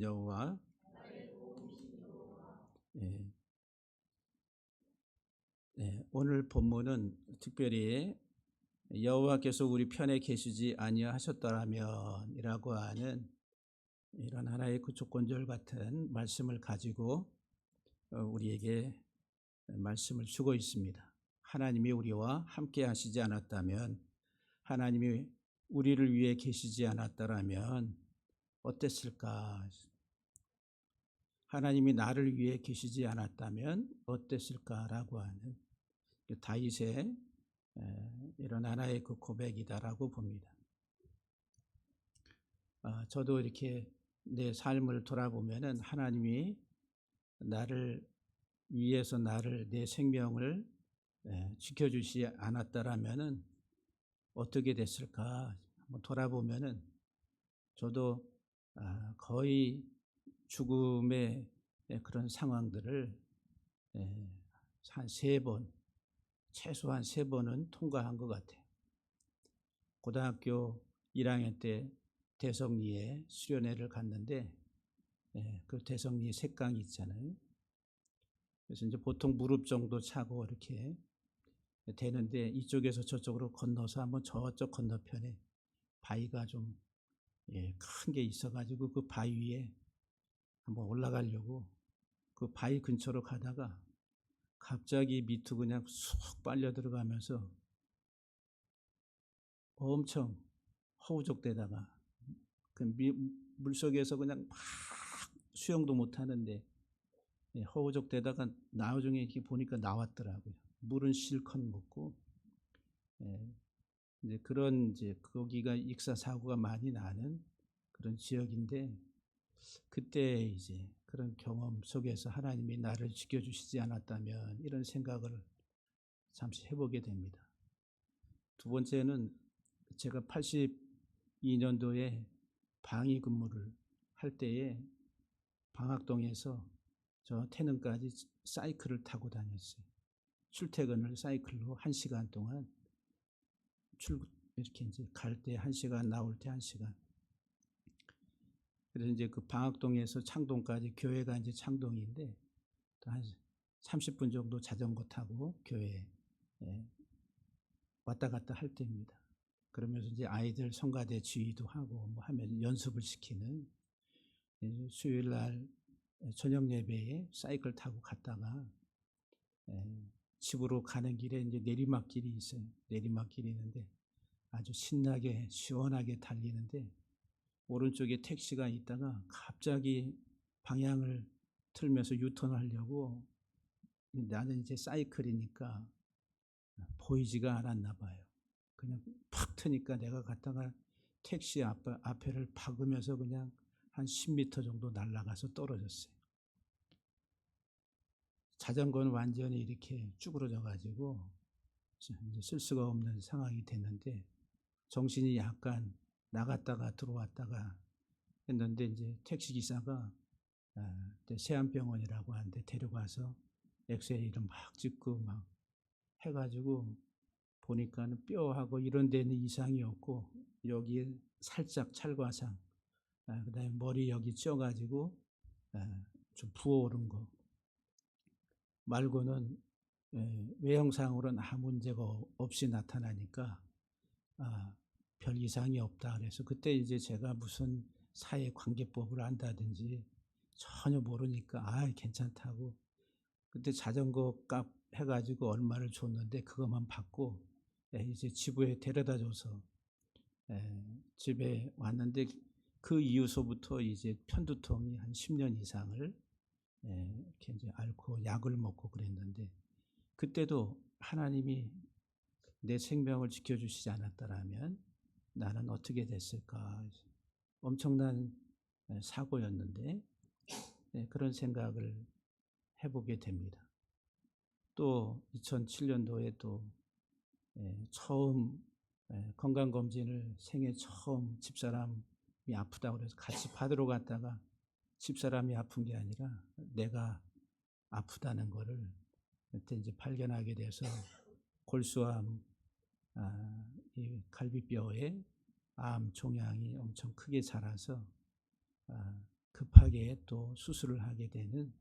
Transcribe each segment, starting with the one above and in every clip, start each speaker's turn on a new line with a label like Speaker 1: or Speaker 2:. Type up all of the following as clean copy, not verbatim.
Speaker 1: 여호와. 예, 오늘 본문은 특별히 여호와께서 우리 편에 계시지 아니하셨더라면이라고 하는 이런 하나의 구속건절 같은 말씀을 가지고 우리에게 말씀을 주고 있습니다. 하나님이 우리와 함께 하시지 않았다면, 하나님이 우리를 위해 계시지 않았더라면 어땠을까? 하나님이 나를 위해 계시지 않았다면 어땠을까라고 하는 다윗의 이런 하나의 그 고백이다라고 봅니다. 저도 이렇게 내 삶을 돌아보면은 하나님이 나를 위해서 내 생명을 지켜주시 않았더라면은 어떻게 됐을까 한번 돌아보면은 저도 거의 죽음의 그런 상황들을 한 3번, 최소한 3번은 통과한 것 같아요. 고등학교 1학년 때 대성리에 수련회를 갔는데 그 대성리 색강이 있잖아요. 그래서 이제 보통 무릎 정도 차고 이렇게 되는데 이쪽에서 저쪽으로 건너서 한번 저쪽 건너편에 바위가 좀 큰 게 있어가지고 그 바위 위에 한번 올라가려고 그 바위 근처로 가다가 갑자기 밑으로 그냥 쑥 빨려 들어가면서 엄청 허우적대다가 그 물속에서 그냥 막 수영도 못 하는데 허우적대다가 나중에 이렇게 보니까 나왔더라고요. 물은 실컷 먹고 이제 그런 이제 거기가 익사 사고가 많이 나는 그런 지역인데 그때 이제 그런 경험 속에서 하나님이 나를 지켜주시지 않았다면 이런 생각을 잠시 해보게 됩니다. 두 번째는 제가 82년도에 방위 근무를 할 때에 방학동에서 저 태릉까지 사이클을 타고 다녔어요. 출퇴근을 사이클로 1시간 동안 이렇게 이제 갈 때 1시간, 나올 때 1시간. 그래서 이제 그 방학동에서 창동까지, 교회가 이제 창동인데 한 30분 정도 자전거 타고 교회에 왔다 갔다 할 때입니다. 그러면서 이제 아이들 성가대 지휘도 하고 뭐 하면 연습을 시키는 수요일 날 저녁 예배에 사이클 타고 갔다가 집으로 가는 길에 이제 내리막길이 있어요. 내리막길이 있는데 아주 신나게 시원하게 달리는데 오른쪽에 택시가 있다가 갑자기 방향을 틀면서 유턴하려고 나는 이제 사이클이니까 보이지가 않았나 봐요. 그냥 팍 트니까 내가 갔다가 택시 앞에를 박으면서 그냥 한 10m 정도 날아가서 떨어졌어요. 자전거는 완전히 이렇게 쭈그러져 가지고 이제 쓸 수가 없는 상황이 됐는데 정신이 약간 나갔다가 들어왔다가 했는데 이제 택시 기사가 세안병원이라고 하는데 데려가서 엑스레이를 막 찍고 막 해가지고 보니까는 뼈하고 이런 데는 이상이 없고 여기에 살짝 찰과상, 그다음에 머리 여기 쪄가지고 좀 부어오른 거 말고는 외형상으로는 아무 문제가 없이 나타나니까 별 이상이 없다. 그래서 그때 이제 제가 무슨 사회관계법을 안다든지 전혀 모르니까 괜찮다고 그때 자전거 값 해가지고 얼마를 줬는데 그것만 받고 이제 집에 데려다 줘서 집에 왔는데 그 이후서부터 이제 편두통이 한 10년 이상을 이렇게 이제 앓고 약을 먹고 그랬는데 그때도 하나님이 내 생명을 지켜주시지 않았더라면 나는 어떻게 됐을까? 엄청난 사고였는데 그런 생각을 해보게 됩니다. 또 2007년도에 또 처음 건강검진을 생애 처음 집사람이 아프다고 그래서 같이 받으러 갔다가 집사람이 아픈 게 아니라 내가 아프다는 거를 그때 이제 발견하게 돼서 골수암, 이 갈비뼈에 암 종양이 엄청 크게 자라서 급하게 또 수술을 하게 되는,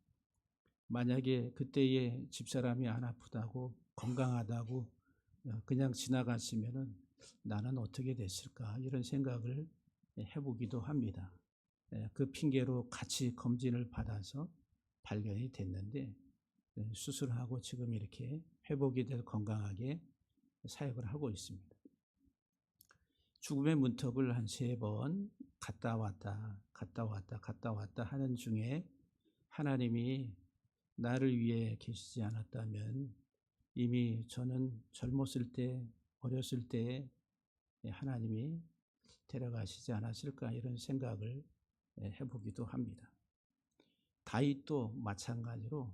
Speaker 1: 만약에 그때에 집사람이 안 아프다고 건강하다고 그냥 지나갔으면은 나는 어떻게 됐을까, 이런 생각을 해보기도 합니다. 그 핑계로 같이 검진을 받아서 발견이 됐는데 수술하고 지금 이렇게 회복이 돼서 건강하게 사역을 하고 있습니다. 죽음의 문턱을 한 3번 갔다 왔다 갔다 왔다 갔다 왔다 하는 중에 하나님이 나를 위해 계시지 않았다면 이미 저는 젊었을 때, 어렸을 때에 하나님이 데려가시지 않았을까, 이런 생각을 해보기도 합니다. 다윗도 마찬가지로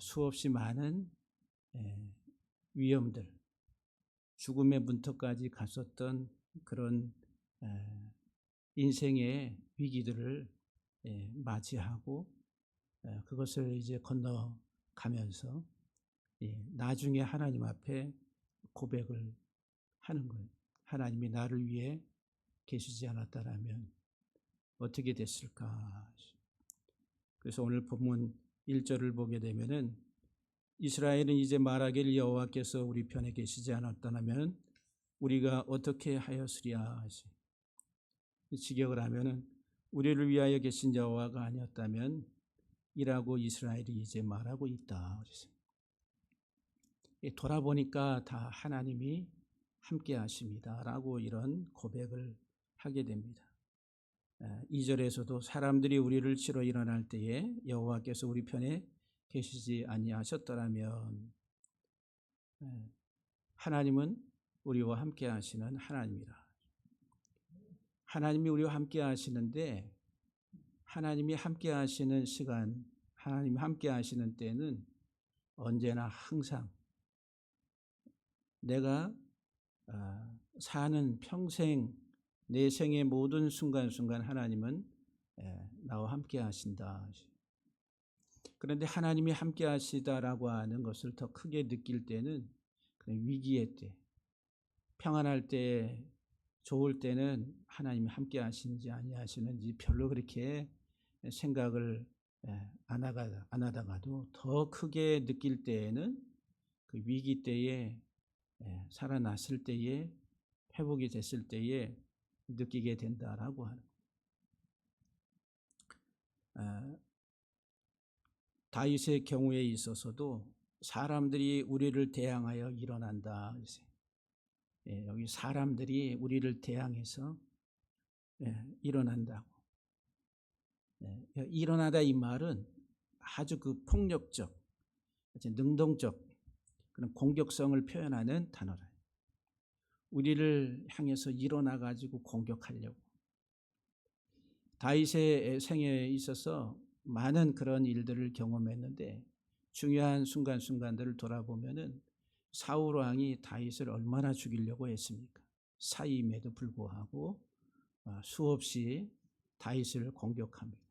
Speaker 1: 수없이 많은 위험들, 죽음의 문턱까지 갔었던 그런 인생의 위기들을 맞이하고 그것을 이제 건너가면서 나중에 하나님 앞에 고백을 하는 거예요. 하나님이 나를 위해 계시지 않았다라면 어떻게 됐을까. 그래서 오늘 본문 1절을 보게 되면은 이스라엘은 이제 말하길 여호와께서 우리 편에 계시지 않았다면 우리가 어떻게 하였으랴. 직역을 하면은 우리를 위하여 계신 여호와가 아니었다면 이라고 이스라엘이 이제 말하고 있다. 돌아보니까 다 하나님이 함께 하십니다 라고 이런 고백을 하게 됩니다. 2절에서도 사람들이 우리를 치러 일어날 때에 여호와께서 우리 편에 계시지 아니하셨더라면, 하나님은 우리와 함께 하시는 하나님이라. 하나님이 우리와 함께 하시는데, 하나님이 함께 하시는 시간, 하나님이 함께 하시는 때는 언제나 항상 내가 사는 평생, 내 생의 모든 순간순간 하나님은 나와 함께 하신다. 그런데 하나님이 함께 하시다라고 하는 것을 더 크게 느낄 때는 위기의 때, 평안할 때, 좋을 때는 하나님이 함께 하시는지 아니하시는지 별로 그렇게 생각을 안 하다가도 더 크게 느낄 때에는 그 위기 때에, 살아났을 때에, 회복이 됐을 때에 느끼게 된다라고 하는. 다윗의 경우에 있어서도 사람들이 우리를 대항하여 일어난다. 여기 사람들이 우리를 대항해서 일어난다고. 일어나다 이 말은 아주 그 폭력적, 능동적 그런 공격성을 표현하는 단어라. 우리를 향해서 일어나 가지고 공격하려고. 다윗의 생애에 있어서 많은 그런 일들을 경험했는데 중요한 순간순간들을 돌아보면은 사울 왕이 다윗을 얼마나 죽이려고 했습니까? 사임에도 불구하고 수없이 다윗을 공격합니다.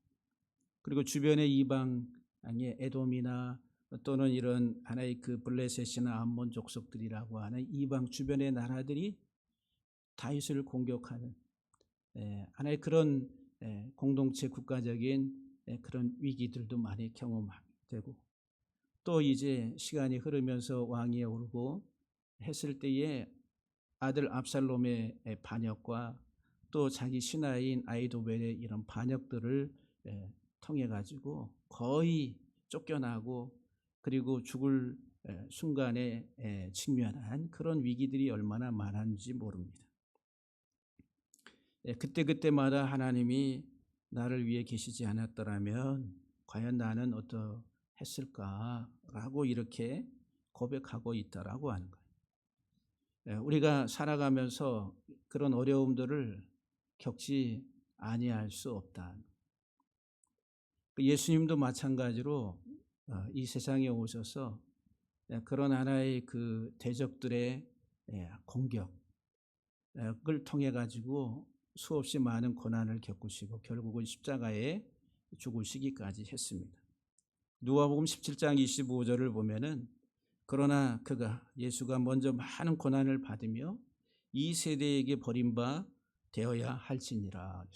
Speaker 1: 그리고 주변의 이방의 에돔이나 또는 이런 하나의 그 블레셋이나 암몬 족속들이라고 하는 이방 주변의 나라들이 다윗을 공격하는 하나의 그런 공동체 국가적인 그런 위기들도 많이 경험되고, 또 이제 시간이 흐르면서 왕위에 오르고 했을 때에 아들 압살롬의 반역과 또 자기 신하인 아히도벨의 이런 반역들을 통해 가지고 거의 쫓겨나고 그리고 죽을 순간에 직면한 그런 위기들이 얼마나 많았는지 모릅니다. 그때마다 하나님이 나를 위해 계시지 않았더라면 과연 나는 어떠했을까라고 이렇게 고백하고 있다라고 하는 거예요. 우리가 살아가면서 그런 어려움들을 겪지 아니할 수 없다. 예수님도 마찬가지로 이 세상에 오셔서 그런 하나의 그 대적들의 공격을 통해 가지고 수없이 많은 고난을 겪으시고 결국은 십자가에 죽으시기까지 했습니다. 누가복음 17장 25절을 보면은 그러나 예수가 먼저 많은 고난을 받으며 이 세대에게 버림바 되어야 할지니라.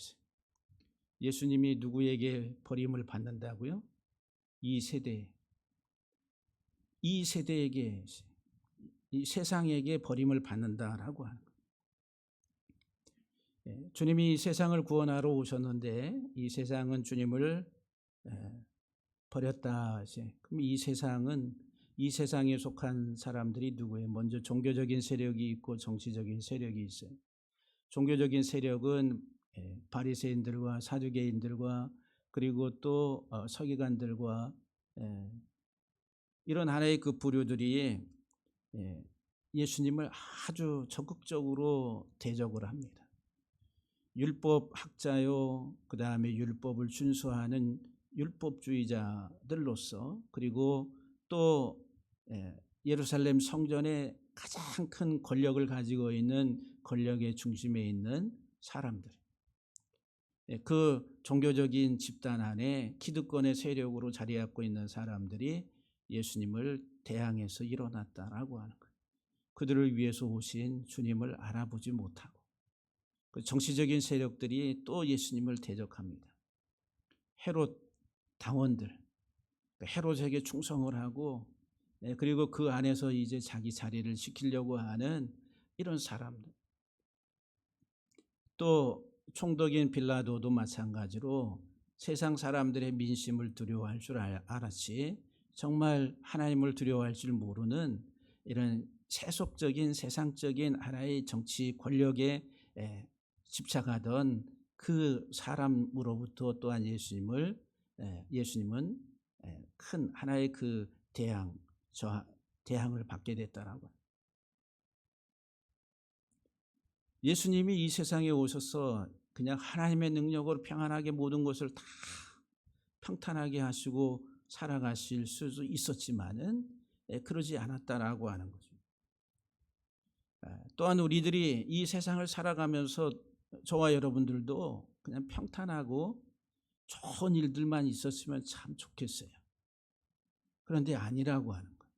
Speaker 1: 예수님이 누구에게 버림을 받는다고요? 이 세대에게, 이 세상에게 버림을 받는다라고 하는 거예요. 주님이 이 세상을 구원하러 오셨는데 이 세상은 주님을 버렸다. 그럼 이 세상에 속한 사람들이 누구예요? 먼저 종교적인 세력이 있고 정치적인 세력이 있어요. 종교적인 세력은 바리새인들과 사두개인들과 그리고 또 서기관들과 이런 하나의 그 부류들이 예수님을 아주 적극적으로 대적을 합니다. 율법 학자요, 그 다음에 율법을 준수하는 율법주의자들로서, 그리고 또 예루살렘 성전에 가장 큰 권력을 가지고 있는 권력의 중심에 있는 사람들, 그 종교적인 집단 안에 기득권의 세력으로 자리잡고 있는 사람들이 예수님을 대항해서 일어났다라고 하는 거예요. 그들을 위해서 오신 주님을 알아보지 못하고 그 정치적인 세력들이 또 예수님을 대적합니다. 헤롯 당원들, 헤롯에게 충성을 하고 그리고 그 안에서 이제 자기 자리를 지키려고 하는 이런 사람들, 또 총독인 빌라도도 마찬가지로 세상 사람들의 민심을 두려워할 줄 알았지 정말 하나님을 두려워할 줄 모르는 이런 세속적인 세상적인 하나의 정치 권력에 집착하던 그 사람으로부터 또한 예수님은 큰 하나의 그 대항을 받게 됐다라고. 예수님이 이 세상에 오셔서 그냥 하나님의 능력으로 평안하게 모든 것을 다 평탄하게 하시고 살아가실 수도 있었지만은 그러지 않았다라고 하는 거죠. 또한 우리들이 이 세상을 살아가면서 저와 여러분들도 그냥 평탄하고 좋은 일들만 있었으면 참 좋겠어요. 그런데 아니라고 하는 거예요.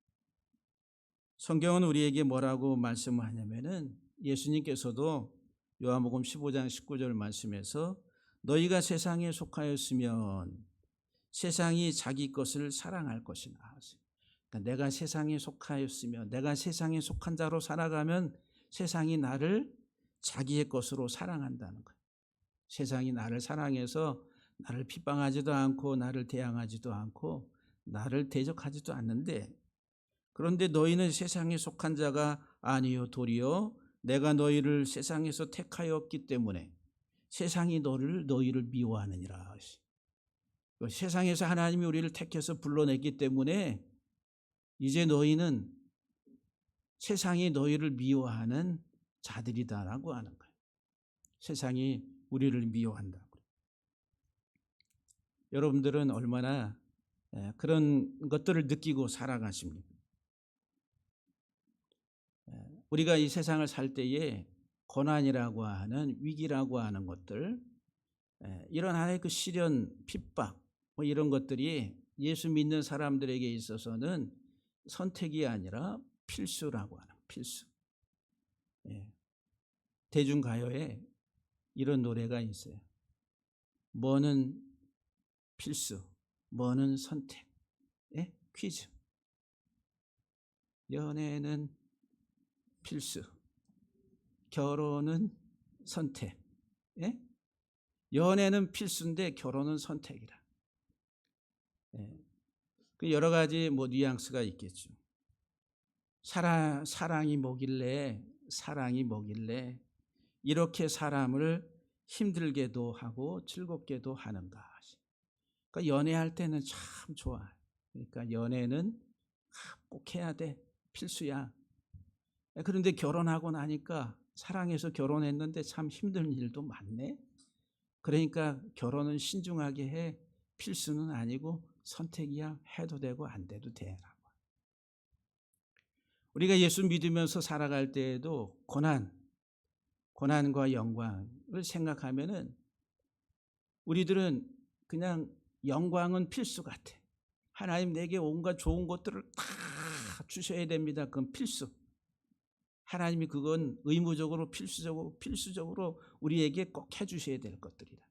Speaker 1: 성경은 우리에게 뭐라고 말씀을 하냐면은 예수님께서도 요한복음 15장 19절 말씀에서 너희가 세상에 속하였으면 세상이 자기 것을 사랑할 것이나. 그러니까 내가 세상에 속하였으면, 내가 세상에 속한 자로 살아가면 세상이 나를 자기의 것으로 사랑한다는 거예요. 세상이 나를 사랑해서 나를 핍박하지도 않고 나를 대항하지도 않고 나를 대적하지도 않는데, 그런데 너희는 세상에 속한 자가 아니요 도리어 내가 너희를 세상에서 택하였기 때문에 세상이 너희를 미워하느니라. 세상에서 하나님이 우리를 택해서 불러냈기 때문에 이제 너희는 세상이 너희를 미워하는 자들이다라고 하는 거예요. 세상이 우리를 미워한다고. 여러분들은 얼마나 그런 것들을 느끼고 살아가십니까? 우리가 이 세상을 살 때에 고난이라고 하는, 위기라고 하는 것들, 이런 하나의 그 시련, 핍박 뭐 이런 것들이 예수 믿는 사람들에게 있어서는 선택이 아니라 필수라고 하는, 필수. 대중가요에 이런 노래가 있어요. 뭐는 필수, 뭐는 선택. 퀴즈. 연애는 필수, 결혼은 선택. 연애는 필수인데 결혼은 선택이라. 그 여러 가지 뭐 뉘앙스가 있겠죠. 사랑이 뭐길래 이렇게 사람을 힘들게도 하고 즐겁게도 하는가. 그러니까 연애할 때는 참 좋아. 그러니까 연애는 꼭 해야 돼. 필수야. 그런데 결혼하고 나니까 사랑해서 결혼했는데 참 힘든 일도 많네. 그러니까 결혼은 신중하게 해. 필수는 아니고 선택이야. 해도 되고 안 돼도 돼라고. 우리가 예수 믿으면서 살아갈 때에도 고난과 영광을 생각하면은 우리들은 그냥 영광은 필수 같아. 하나님 내게 온갖 좋은 것들을 다 주셔야 됩니다. 그건 필수. 하나님이 그건 의무적으로 필수적으로 우리에게 꼭 해주셔야 될 것들이다.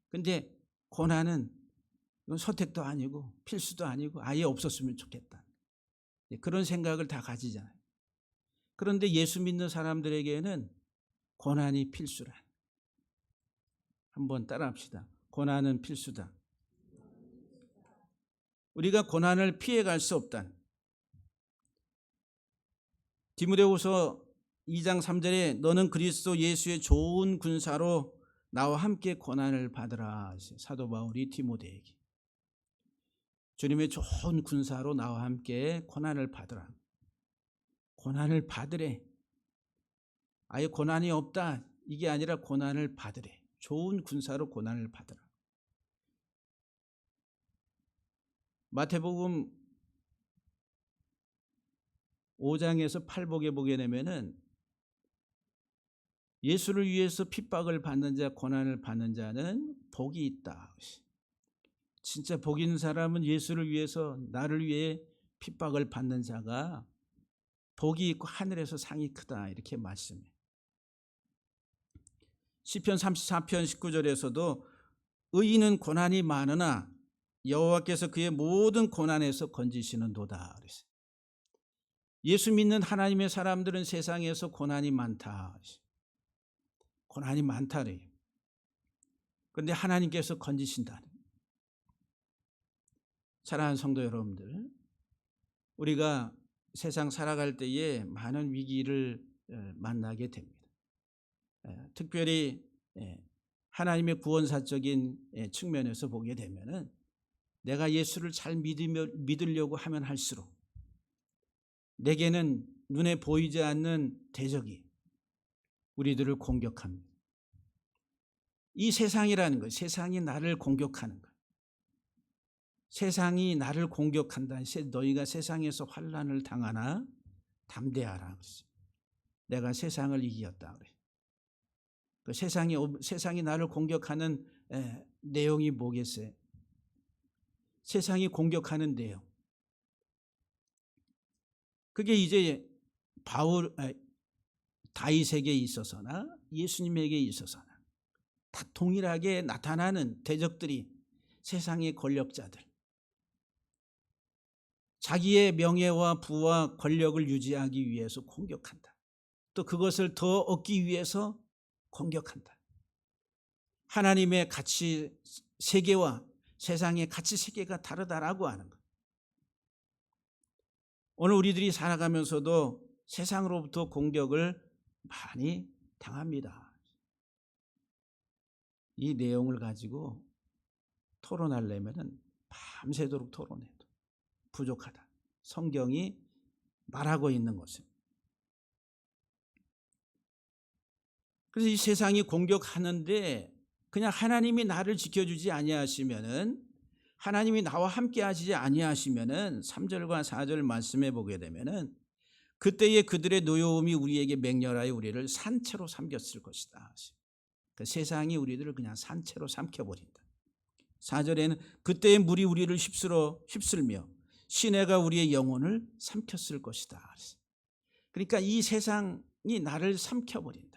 Speaker 1: 근데 고난은 이건 선택도 아니고 필수도 아니고 아예 없었으면 좋겠다. 그런 생각을 다 가지잖아요. 그런데 예수 믿는 사람들에게는 고난이 필수라. 한번 따라합시다. 고난은 필수다. 우리가 고난을 피해갈 수 없다. 디모데후서 2장 3절에 너는 그리스도 예수의 좋은 군사로 나와 함께 고난을 받으라. 사도 바울이 디모데에게. 주님의 좋은 군사로 나와 함께 고난을 받으라. 고난을 받으래. 아예 고난이 없다. 이게 아니라 고난을 받으래. 좋은 군사로 고난을 받으라. 마태복음 5장에서 팔복에 보게 되면은 예수를 위해서 핍박을 받는 자, 고난을 받는 자는 복이 있다. 진짜 복 있는 사람은 예수를 위해서, 나를 위해 핍박을 받는 자가 복이 있고 하늘에서 상이 크다. 이렇게 말씀해요. 시편 34편 19절에서도 의인은 고난이 많으나 여호와께서 그의 모든 고난에서 건지시는도다. 그랬어요. 예수 믿는 하나님의 사람들은 세상에서 고난이 많다. 고난이 많다 그래요. 그런데 하나님께서 건지신다. 사랑하는 성도 여러분들, 우리가 세상 살아갈 때에 많은 위기를 만나게 됩니다. 특별히 하나님의 구원사적인 측면에서 보게 되면은 내가 예수를 잘 믿으려고 하면 할수록 내게는 눈에 보이지 않는 대적이 우리들을 공격합니다. 이 세상이라는 것, 세상이 나를 공격하는 것. 세상이 나를 공격한다. 너희가 세상에서 환난을 당하나 담대하라. 내가 세상을 이겼다. 그 세상이 나를 공격하는 내용이 뭐겠어요? 세상이 공격하는 내용. 그게 이제 다윗에게 있어서나 예수님에게 있어서나 다 동일하게 나타나는 대적들이 세상의 권력자들. 자기의 명예와 부와 권력을 유지하기 위해서 공격한다. 또 그것을 더 얻기 위해서 공격한다. 하나님의 가치 세계와 세상의 가치 세계가 다르다라고 하는 것. 오늘 우리들이 살아가면서도 세상으로부터 공격을 많이 당합니다. 이 내용을 가지고 토론하려면 밤새도록 토론해도 부족하다. 성경이 말하고 있는 것은. 그래서 이 세상이 공격하는데 그냥 하나님이 나를 지켜주지 아니하시면은, 하나님이 나와 함께 하시지 아니하시면은 3절과 4절 말씀해 보게 되면은 그때에 그들의 노여움이 우리에게 맹렬하여 우리를 산채로 삼켰을 것이다. 그 세상이 우리들을 그냥 산채로 삼켜버린다. 4절에는 그때의 물이 우리를 휩쓸며 시내가 우리의 영혼을 삼켰을 것이다. 그러니까 이 세상이 나를 삼켜버린다.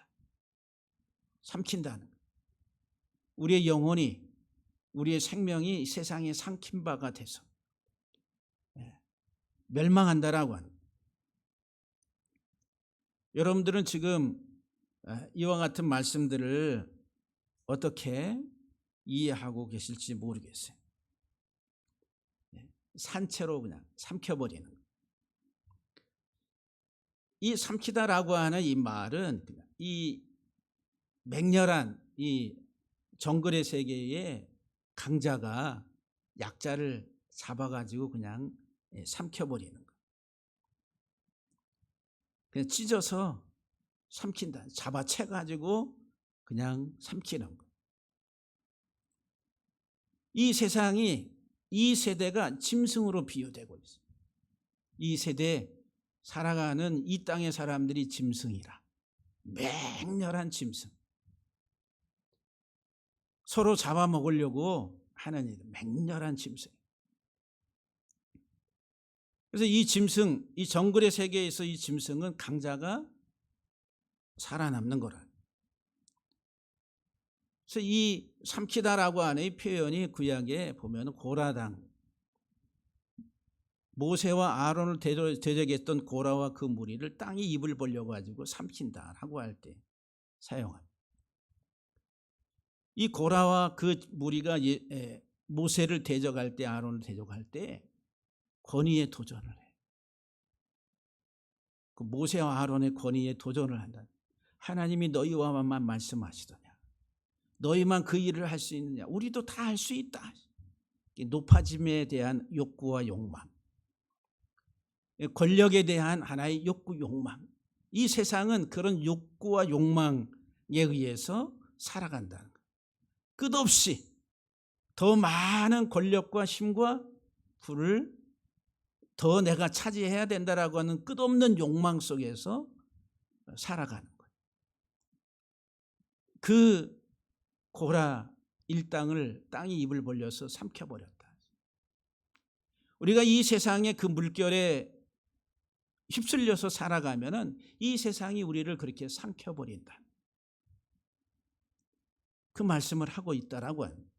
Speaker 1: 삼킨다는 것. 우리의 영혼이, 우리의 생명이 세상에 삼킨 바가 돼서 멸망한다라고 하는 거예요. 여러분들은 지금 이와 같은 말씀들을 어떻게 이해하고 계실지 모르겠어요. 산채로 그냥 삼켜버리는 거예요. 이 삼키다라고 하는 이 말은 이 맹렬한 이 정글의 세계에 강자가 약자를 잡아가지고 그냥 삼켜버리는 거예요. 그냥 찢어서 삼킨다. 잡아채가지고 그냥 삼키는 거예요. 이 세상이, 이 세대가 짐승으로 비유되고 있어요. 이 세대에 살아가는 이 땅의 사람들이 짐승이라. 맹렬한 짐승. 서로 잡아먹으려고 하는 일, 맹렬한 짐승. 그래서 이 짐승, 이 정글의 세계에서 이 짐승은 강자가 살아남는 거라. 그래서 이 삼키다라고 하는 이 표현이 구약에 보면 고라당, 모세와 아론을 대적했던 고라와 그 무리를 땅이 입을 벌려 가지고 삼킨다라고 할 때 사용합니다. 이 고라와 그 무리가 모세를 대적할 때, 아론을 대적할 때 권위에 도전을 해. 그 모세와 아론의 권위에 도전을 한다. 하나님이 너희와만 말씀하시더냐? 너희만 그 일을 할 수 있느냐? 우리도 다 할 수 있다. 높아짐에 대한 욕구와 욕망, 권력에 대한 하나의 욕구, 욕망. 이 세상은 그런 욕구와 욕망에 의해서 살아간다는 거예요. 끝없이 더 많은 권력과 힘과 부를 더 내가 차지해야 된다라고 하는 끝없는 욕망 속에서 살아가는 거예요. 그 고라 일당을 땅이 입을 벌려서 삼켜버렸다. 우리가 이 세상의 그 물결에 휩쓸려서 살아가면은 이 세상이 우리를 그렇게 삼켜버린다. 그 말씀을 하고 있다라고 합니다.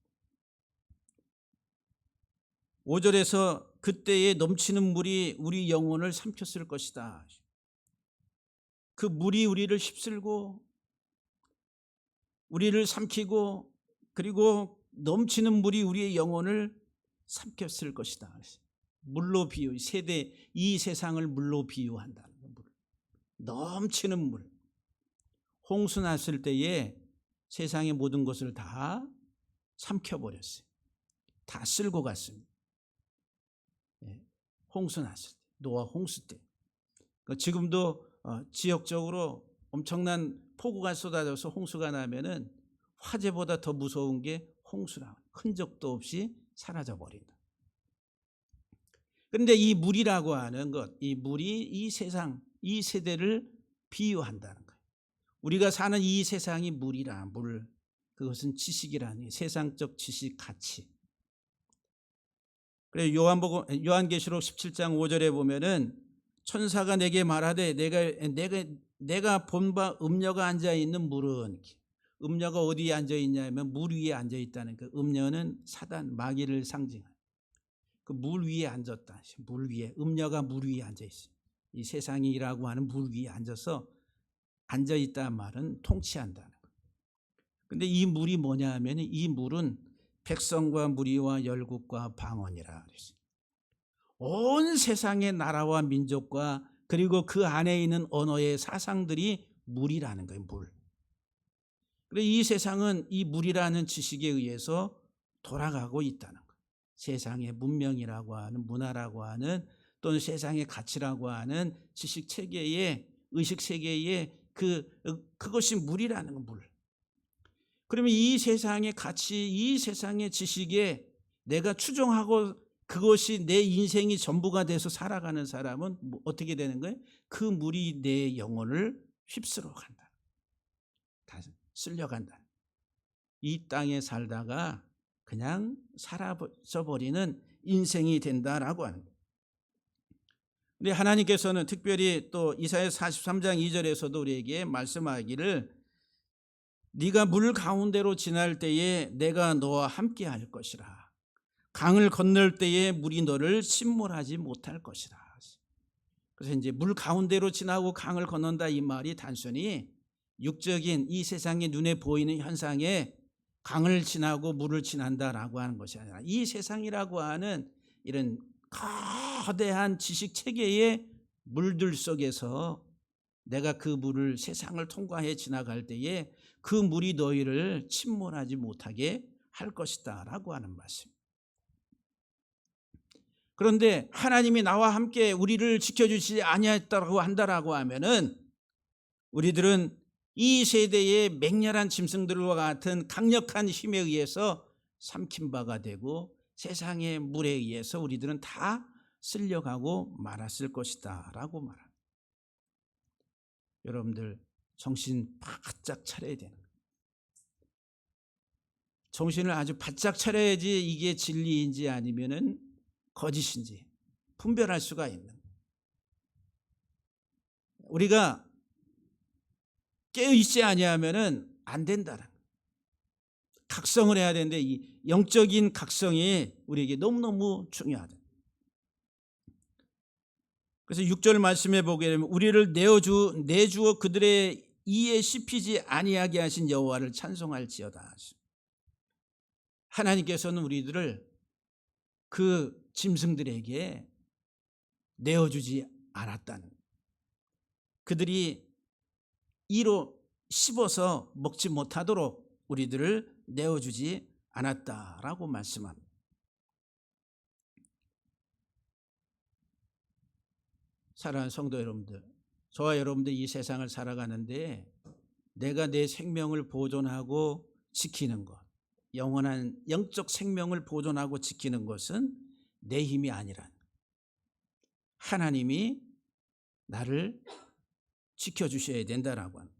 Speaker 1: 5절에서 그때에 넘치는 물이 우리 영혼을 삼켰을 것이다. 그 물이 우리를 휩쓸고 우리를 삼키고 그리고 넘치는 물이 우리의 영혼을 삼켰을 것이다. 물로 비유, 세대 이 세상을 물로 비유한다는 거예요. 넘치는 물. 홍수 났을 때에 세상의 모든 것을 다 삼켜버렸어요. 다 쓸고 갔습니다. 홍수 났을 때, 노아 홍수 때. 지금도 지역적으로 엄청난 폭우가 쏟아져서 홍수가 나면은 화재보다 더 무서운 게 홍수라. 흔적도 없이 사라져 버린다. 그런데 이 물이라고 하는 것, 이 물이 이 세상, 이 세대를 비유한다는 거예요. 우리가 사는 이 세상이 물이라, 물. 그것은 지식이라니, 세상적 지식, 가치. 그래서 요한계시록 17장 5절에 보면은 천사가 내게 말하되 내가 본 바 음녀가 앉아 있는 물은, 음녀가 어디에 앉아 있냐면 물 위에 앉아 있다는 그 음녀는 사단, 마귀를 상징하는 그 물 위에 앉았다. 물 위에, 음녀가 물 위에 앉아 있어요. 이 세상이라고 하는 물 위에 앉아서 앉아 있다는 말은 통치한다는 거예요. 근데 이 물이 뭐냐 하면 이 물은 백성과 무리와 열국과 방언이라 그랬어요. 온 세상의 나라와 민족과 그리고 그 안에 있는 언어의 사상들이 물이라는 거예요. 물. 그래서 이 세상은 이 물이라는 지식에 의해서 돌아가고 있다는 거예요. 세상의 문명이라고 하는, 문화라고 하는, 또는 세상의 가치라고 하는 지식 체계의, 의식 세계의 그것이 물이라는 건 물. 그러면 이 세상의 가치, 이 세상의 지식에 내가 추종하고 그것이 내 인생이 전부가 돼서 살아가는 사람은 어떻게 되는 거예요? 그 물이 내 영혼을 휩쓸어 간다. 다 쓸려간다. 이 땅에 살다가 그냥 사라져버리는 인생이 된다라고 하는 거예요. 근데 하나님께서는 특별히 또 이사야 43장 2절에서도 우리에게 말씀하기를 네가 물 가운데로 지날 때에 내가 너와 함께 할 것이라. 강을 건널 때에 물이 너를 침몰하지 못할 것이라. 그래서 이제 물 가운데로 지나고 강을 건넌다 이 말이 단순히 육적인 이 세상의 눈에 보이는 현상에 강을 지나고 물을 지난다라고 하는 것이 아니라 이 세상이라고 하는 이런 거대한 지식 체계의 물들 속에서 내가 그 물을, 세상을 통과해 지나갈 때에 그 물이 너희를 침몰하지 못하게 할 것이다 라고 하는 말씀. 그런데 하나님이 나와 함께 우리를 지켜주시지 아니했다고 한다라고 하면은 우리들은 이 세대의 맹렬한 짐승들과 같은 강력한 힘에 의해서 삼킨 바가 되고 세상의 물에 의해서 우리들은 다 쓸려가고 말았을 것이다 라고 말합니다. 여러분들 정신 바짝 차려야 되는 거예요. 정신을 아주 바짝 차려야지 이게 진리인지 아니면은 거짓인지 분별할 수가 있는 거예요. 우리가 깨어있지 아니하면은 안 된다는 거예요. 각성을 해야 되는데 이 영적인 각성이 우리에게 너무너무 중요하다. 그래서 6절 말씀해 보게 되면 우리를 내주어 그들의 이에 씹히지 아니하게 하신 여호와를 찬송할지어다. 하나님께서는 우리들을 그 짐승들에게 내어주지 않았다는, 그들이 이로 씹어서 먹지 못하도록 우리들을 내어주지 않았다라고 말씀합니다. 사랑하는 성도 여러분들, 저와 여러분들 이 세상을 살아가는데 내가 내 생명을 보존하고 지키는 것, 영원한 영적 생명을 보존하고 지키는 것은 내 힘이 아니라 하나님이 나를 지켜주셔야 된다라고 합니다.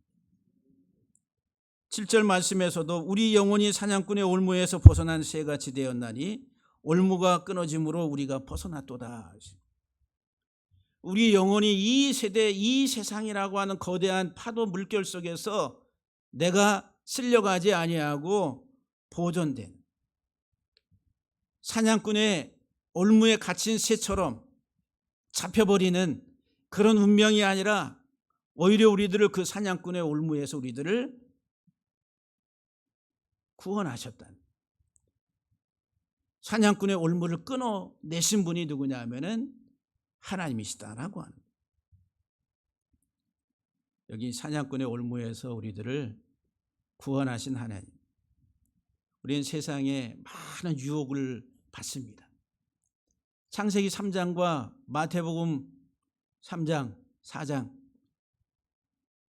Speaker 1: 7절 말씀에서도 우리 영혼이 사냥꾼의 올무에서 벗어난 새같이 되었나니 올무가 끊어짐으로 우리가 벗어났도다. 우리 영혼이 이 세대, 이 세상이라고 하는 거대한 파도 물결 속에서 내가 쓸려가지 아니하고 보존된 사냥꾼의 올무에 갇힌 새처럼 잡혀버리는 그런 운명이 아니라 오히려 우리들을 그 사냥꾼의 올무에서 우리들을 구원하셨다. 사냥꾼의 올무를 끊어내신 분이 누구냐 하면은 하나님이시다라고 하는, 여기 사냥꾼의 올무에서 우리들을 구원하신 하나님. 우리는 세상에 많은 유혹을 받습니다. 창세기 3장과 마태복음 3장, 4장,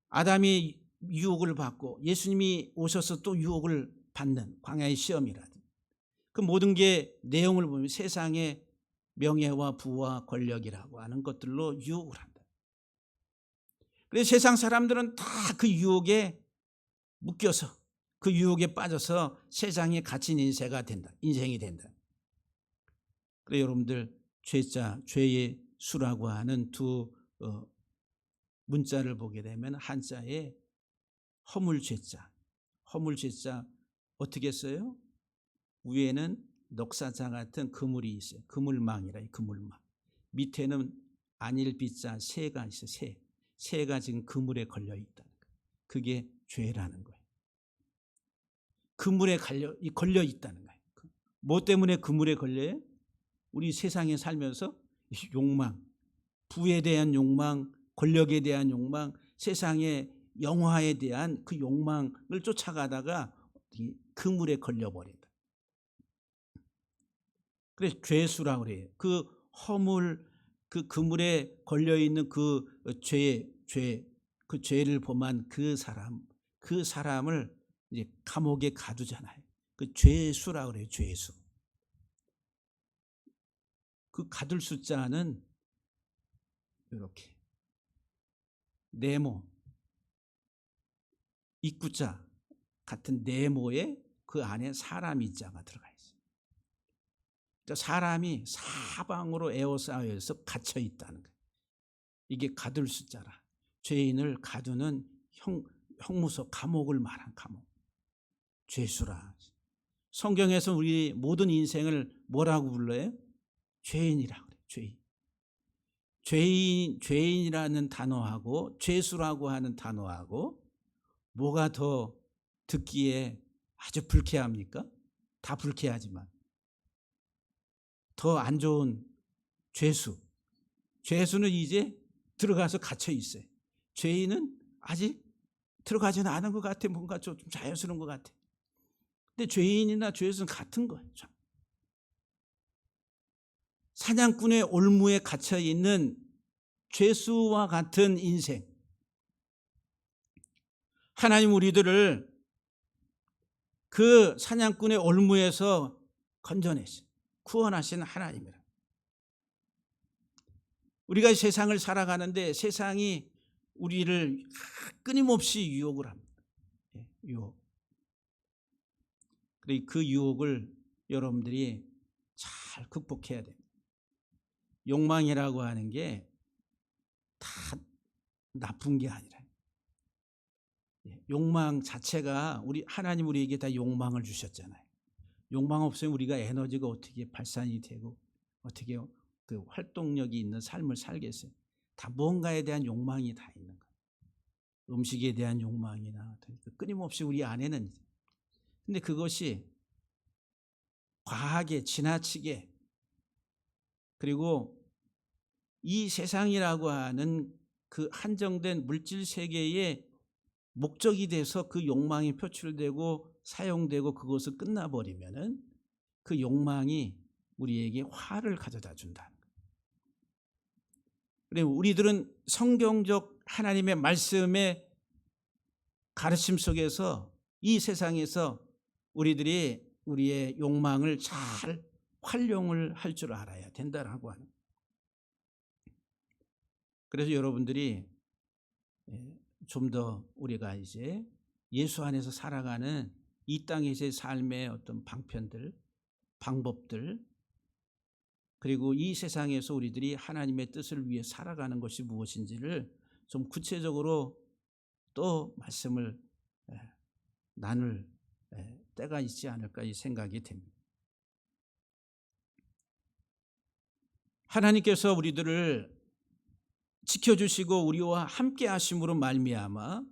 Speaker 1: 아담이 유혹을 받고 예수님이 오셔서 또 유혹을 받는 광야의 시험이라든지 그 모든 게 내용을 보면 세상의 명예와 부와 권력이라고 하는 것들로 유혹을 한다. 그래서 세상 사람들은 다 그 유혹에 묶여서 그 유혹에 빠져서 세상에 갇힌 인생이 된다. 그래서 여러분들 죄자, 죄의 수라고 하는 두 문자를 보게 되면 한자에 허물죄자, 허물죄자 어떻게 써요? 위에는 녹사자 같은 그물이 있어요. 그물망이라, 그물망. 밑에는 안일비자 새가 있어요. 새가 지금 그물에 걸려 있다는 거예요. 그게 죄라는 거예요. 그물에 걸려 있다는 거예요. 뭐 때문에 그물에 걸려요? 우리 세상에 살면서 욕망, 부에 대한 욕망, 권력에 대한 욕망, 세상의 영화에 대한 그 욕망을 쫓아가다가 그물에 걸려버린다. 그래서 죄수라고 그래요. 그 허물, 그 그물에 걸려있는 그 그 죄를 범한 그 사람을 이제 감옥에 가두잖아요. 그 죄수라고 그래요. 죄수. 그 가둘 숫자는 이렇게 네모, 입구자 같은 네모에 그 안에 사람이 자가 들어가 있어요. 그러니까 사람이 사방으로 에워싸여서 갇혀 있다는 거예요. 이게 가둘 숫자라. 죄인을 가두는 형무소, 감옥을 말한 감옥. 죄수라. 성경에서 우리 모든 인생을 뭐라고 불러요? 죄인이라고 그래요. 죄인이라는 단어하고 죄수라고 하는 단어하고 뭐가 더 듣기에 아주 불쾌합니까? 다 불쾌하지만 더 안 좋은 죄수는 이제 들어가서 갇혀 있어요. 죄인은 아직 들어가지는 않은 것 같아. 뭔가 좀 자연스러운 것 같아. 근데 죄인이나 죄수는 같은 거예요. 사냥꾼의 올무에 갇혀 있는 죄수와 같은 인생. 하나님 우리들을 그 사냥꾼의 올무에서 건져내신, 구원하신 하나님이라. 우리가 세상을 살아가는데 세상이 우리를 끊임없이 유혹을 합니다. 유혹. 그 유혹을 여러분들이 잘 극복해야 됩니다. 욕망이라고 하는 게 다 나쁜 게 아니라 욕망 자체가 하나님 우리에게 다 욕망을 주셨잖아요. 욕망 없으면 우리가 에너지가 어떻게 발산이 되고 어떻게 그 활동력이 있는 삶을 살겠어요. 다 뭔가에 대한 욕망이 다 있는 거예요. 음식에 대한 욕망이나 끊임없이 우리 안에는. 근데 그것이 과하게 지나치게, 그리고 이 세상이라고 하는 그 한정된 물질 세계의 목적이 돼서 그 욕망이 표출되고 사용되고 그것을 끝나버리면은 그 욕망이 우리에게 화를 가져다 준다는 거예요. 그리고 우리들은 성경적 하나님의 말씀의 가르침 속에서 이 세상에서 우리들이 우리의 욕망을 잘 활용을 할 줄 알아야 된다라고 하는. 그래서 여러분들이 좀 더 우리가 이제 예수 안에서 살아가는 이 땅에서의 삶의 어떤 방편들, 방법들, 그리고 이 세상에서 우리들이 하나님의 뜻을 위해 살아가는 것이 무엇인지를 좀 구체적으로 또 말씀을 나눌 때가 있지 않을까 이 생각이 됩니다. 하나님께서 우리들을 지켜주시고 우리와 함께 하심으로 말미암아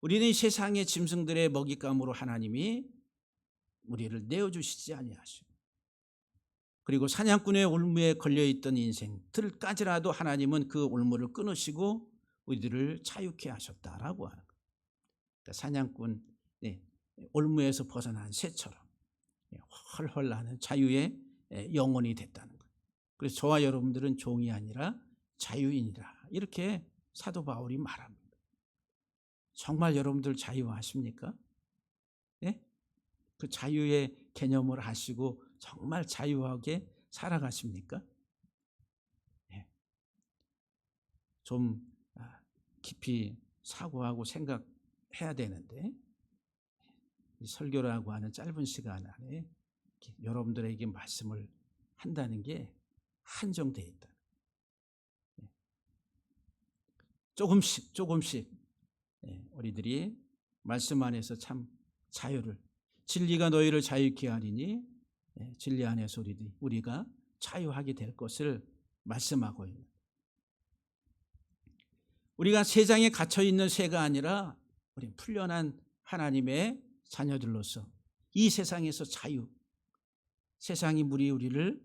Speaker 1: 우리는 이 세상의 짐승들의 먹잇감으로 하나님이 우리를 내어주시지 아니하시고, 그리고 사냥꾼의 올무에 걸려있던 인생들까지라도 하나님은 그 올무를 끊으시고 우리들을 자유케 하셨다라고 하는 거예요. 그러니까 사냥꾼 올무에서 벗어난 새처럼 헐헐 나는 자유의 영혼이 됐다는 거예요. 그래서 저와 여러분들은 종이 아니라 자유인이라 이렇게 사도 바울이 말합니다. 정말 여러분들 자유하십니까? 네? 그 자유의 개념을 하시고 정말 자유하게 살아가십니까? 네. 좀 깊이 사고하고 생각해야 되는데, 이 설교라고 하는 짧은 시간 안에 여러분들에게 말씀을 한다는 게 한정되어 있다. 조금씩 우리들이 말씀 안에서 참 자유를, 진리가 너희를 자유케 하리니 진리 안에서 우리가 자유하게 될 것을 말씀하고 있는, 우리가 세상에 갇혀 있는 새가 아니라 우리 풀려난 하나님의 자녀들로서 이 세상에서 자유, 세상이 물이 우리를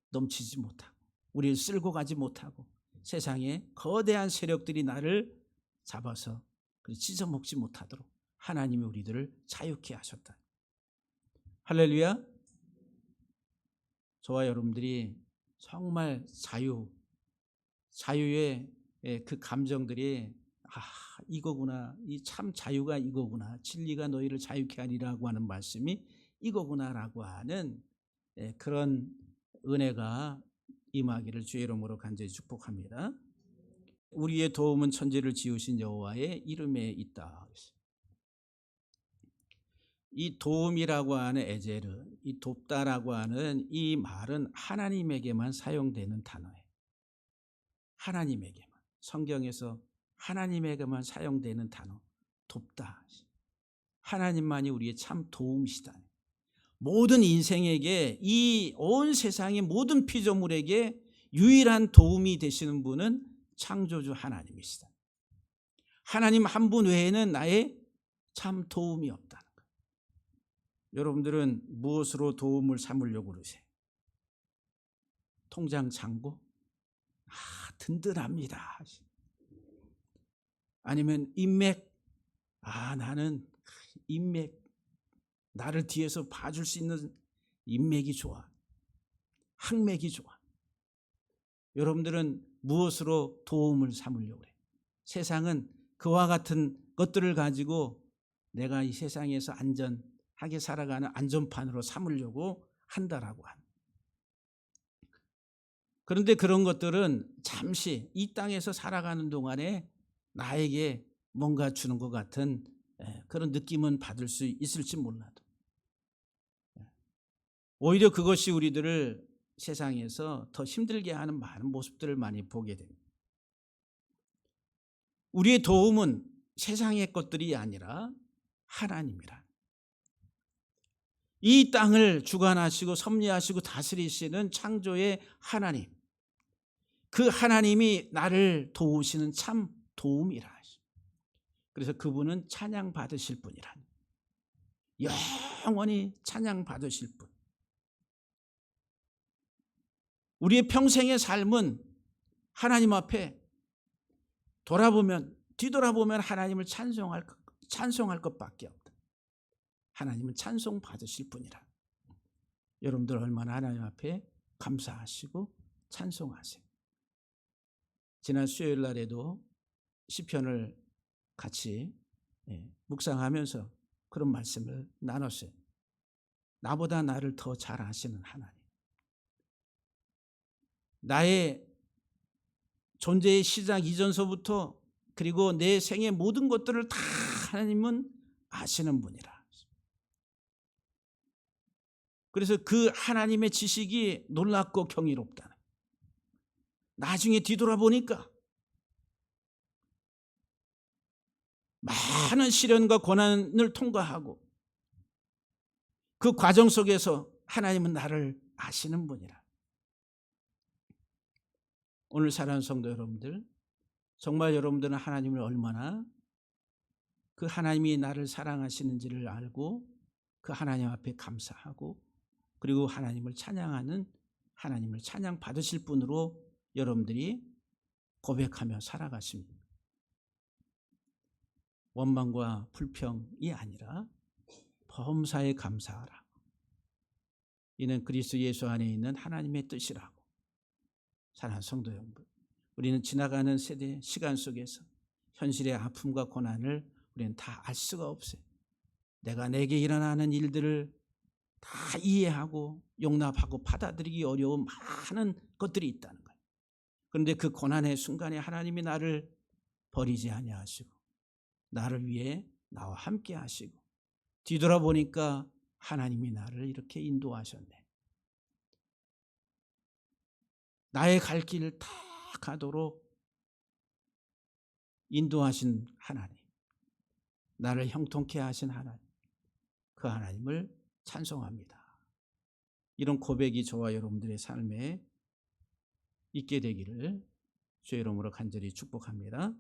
Speaker 1: 넘치지 못하고 우리를 쓸고 가지 못하고 세상에 거대한 세력들이 나를 잡아서 찢어먹지 못하도록 하나님이 우리들을 자유케 하셨다. 할렐루야. 저와 여러분들이 정말 자유의 그 감정들이 이거구나, 이 참 자유가 이거구나, 진리가 너희를 자유케 하리라고 하는 말씀이 이거구나라고 하는 그런 은혜가 임하기를 주의 이름으로 간절히 축복합니다. 우리의 도움은 천지를 지으신 여호와의 이름에 있다. 이 도움이라고 하는 에제르, 이 돕다라고 하는 이 말은 하나님에게만 사용되는 단어예요. 하나님에게만, 성경에서 하나님에게만 사용되는 단어, 돕다. 하나님만이 우리의 참 도움이시다. 모든 인생에게, 이 온 세상의 모든 피조물에게 유일한 도움이 되시는 분은 창조주 하나님이시다. 하나님 한 분 외에는 나의 참 도움이 없다는 거예요. 여러분들은 무엇으로 도움을 삼으려고 그러세요? 통장 잔고? 든든합니다. 아니면 인맥? 나는 인맥, 나를 뒤에서 봐줄 수 있는 인맥이 좋아, 학맥이 좋아. 여러분들은 무엇으로 도움을 삼으려고 해요? 세상은 그와 같은 것들을 가지고 내가 이 세상에서 안전하게 살아가는 안전판으로 삼으려고 한다라고 하는. 그런데 그런 것들은 잠시 이 땅에서 살아가는 동안에 나에게 뭔가 주는 것 같은 그런 느낌은 받을 수 있을지 몰라도, 오히려 그것이 우리들을 세상에서 더 힘들게 하는 많은 모습들을 많이 보게 됩니다. 우리의 도움은 세상의 것들이 아니라 하나님이라. 이 땅을 주관하시고 섭리하시고 다스리시는 창조의 하나님, 그 하나님이 나를 도우시는 참 도움이라. 그래서 그분은 찬양 받으실 분이라. 영원히 찬양 받으실 분. 우리의 평생의 삶은 하나님 앞에 뒤돌아보면 하나님을 찬송할 것밖에 없다. 하나님은 찬송 받으실 분이라. 여러분들 얼마나 하나님 앞에 감사하시고 찬송하세요. 지난 수요일 날에도 시편을 같이 묵상하면서 그런 말씀을 나눴어요. 나보다 나를 더 잘 아시는 하나님. 나의 존재의 시작 이전서부터 그리고 내 생의 모든 것들을 다 하나님은 아시는 분이라. 그래서 그 하나님의 지식이 놀랍고 경이롭다. 나중에 뒤돌아보니까 많은 시련과 고난을 통과하고 그 과정 속에서 하나님은 나를 아시는 분이라. 오늘 사랑하는 성도 여러분들, 정말 여러분들은 하나님을 얼마나 그 하나님이 나를 사랑하시는지를 알고 그 하나님 앞에 감사하고 그리고 하나님을 찬양하는, 하나님을 찬양 받으실 분으로 여러분들이 고백하며 살아가십니다. 원망과 불평이 아니라 범사에 감사하라. 이는 그리스도 예수 안에 있는 하나님의 뜻이라고. 사랑하는 성도 여러분, 우리는 지나가는 세대 시간 속에서 현실의 아픔과 고난을 우리는 다 알 수가 없어요. 내게 일어나는 일들을 다 이해하고 용납하고 받아들이기 어려운 많은 것들이 있다는 거예요. 그런데 그 고난의 순간에 하나님이 나를 버리지 아니하시고 나를 위해 나와 함께 하시고 뒤돌아보니까 하나님이 나를 이렇게 인도하셨네. 나의 갈 길을 다 가도록 인도하신 하나님, 나를 형통케 하신 하나님, 그 하나님을 찬송합니다. 이런 고백이 저와 여러분들의 삶에 있게 되기를 주의 이름으로 간절히 축복합니다.